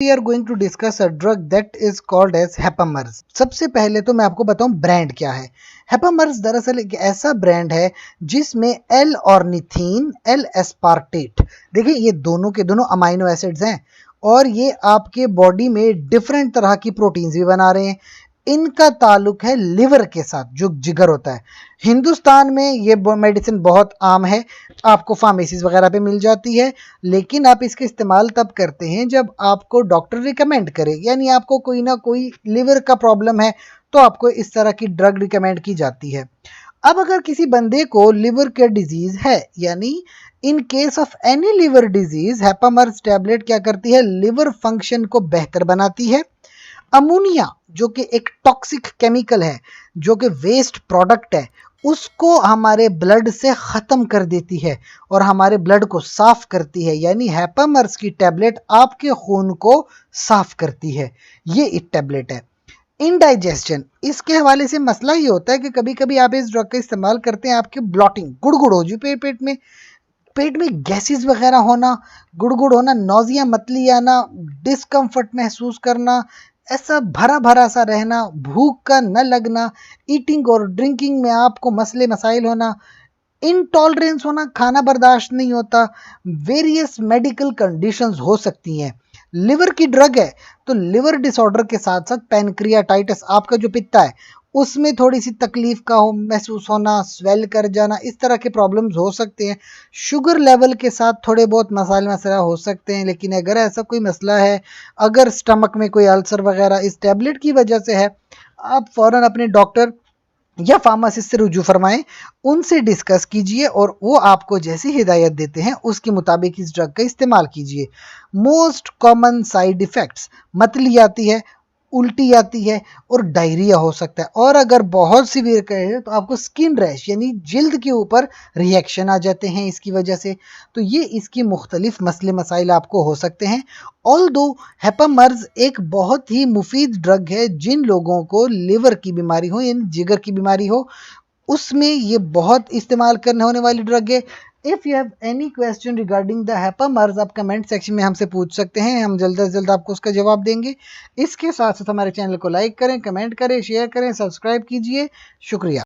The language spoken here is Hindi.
We are going to discuss a drug that is called as हेपामर्स। सबसे पहले तो मैं आपको बताऊं ब्रांड क्या है। हेपामर्स दरअसल एक ऐसा ब्रांड है जिसमें एल ऑर्निथीन, एल एस्पार्टेट, देखिए ये दोनों के दोनों अमाइनो एसिड्स हैं और ये आपके बॉडी में डिफरेंट तरह की प्रोटीन्स भी बना रहे हैं। इनका ताल्लुक है लिवर के साथ, जो जिगर होता है। हिंदुस्तान में ये मेडिसिन बहुत आम है, आपको फार्मेसीज वगैरह पे मिल जाती है, लेकिन आप इसका इस्तेमाल तब करते हैं जब आपको डॉक्टर रिकमेंड करे, यानी आपको कोई ना कोई लिवर का प्रॉब्लम है तो आपको इस तरह की ड्रग रिकमेंड की जाती है। अब अगर किसी बंदे को लिवर के डिजीज है, यानी in case of any liver disease, Hepamerz tablet क्या करती है, लिवर फंक्शन को बेहतर बनाती है। अमोनिया जो कि एक टॉक्सिक केमिकल है, जो कि वेस्ट प्रोडक्ट है, उसको हमारे ब्लड से ख़त्म कर देती है और हमारे ब्लड को साफ करती है। यानी हेपामर्स की टैबलेट आपके खून को साफ करती है। ये एक टैबलेट है। इनडाइजेशन, इसके हवाले से मसला ये होता है कि कभी कभी आप इस ड्रग का इस्तेमाल करते हैं, आपकी ब्लॉटिंग, गुड़गुड़ हो जी पेट में गैसेस वगैरह होना, गुड़गुड़ होना, नौजिया मतली आना, डिस्कम्फर्ट महसूस करना, ऐसा भरा भरा सा रहना, भूख का न लगना, ईटिंग और ड्रिंकिंग में आपको मसले मसाइल होना, इनटॉलरेंस होना, खाना बर्दाश्त नहीं होता, वेरियस मेडिकल कंडीशंस हो सकती हैं। लिवर की ड्रग है तो लिवर डिसऑर्डर के साथ साथ पैनक्रियाटाइटिस, आपका जो पित्ता है उसमें थोड़ी सी तकलीफ का महसूस होना, स्वेल कर जाना, इस तरह के प्रॉब्लम्स हो सकते हैं। शुगर लेवल के साथ थोड़े बहुत मसला हो सकते हैं, लेकिन अगर ऐसा कोई मसला है, अगर स्टमक में कोई अल्सर वगैरह इस टैबलेट की वजह से है, आप फ़ौरन अपने डॉक्टर या फार्मासिस्ट से रुजू फरमाएं, उनसे डिस्कस कीजिए और वो आपको जैसी हिदायत देते हैं उसके मुताबिक इस ड्रग का इस्तेमाल कीजिए। मोस्ट कॉमन साइड इफ़ेक्ट्स, मतली आती है, उल्टी आती है और डायरिया हो सकता है, और अगर बहुत सीवियर कहे तो आपको स्किन रैश यानी जिल्द के ऊपर रिएक्शन आ जाते हैं इसकी वजह से। तो ये इसकी मुख्तलिफ मसले मसाइल आपको हो सकते हैं। ऑल दो हेपामर्स एक बहुत ही मुफीद ड्रग है, जिन लोगों को लिवर की बीमारी हो यानी जिगर की बीमारी हो, उसमें ये बहुत इस्तेमाल करने होने वाली ड्रग है। If you have any question regarding the Hepamerz, आप कमेंट सेक्शन में हमसे पूछ सकते हैं, हम जल्द से जल्द आपको उसका जवाब देंगे। इसके साथ साथ हमारे चैनल को लाइक करें, कमेंट करें, शेयर करें, सब्सक्राइब कीजिए। शुक्रिया।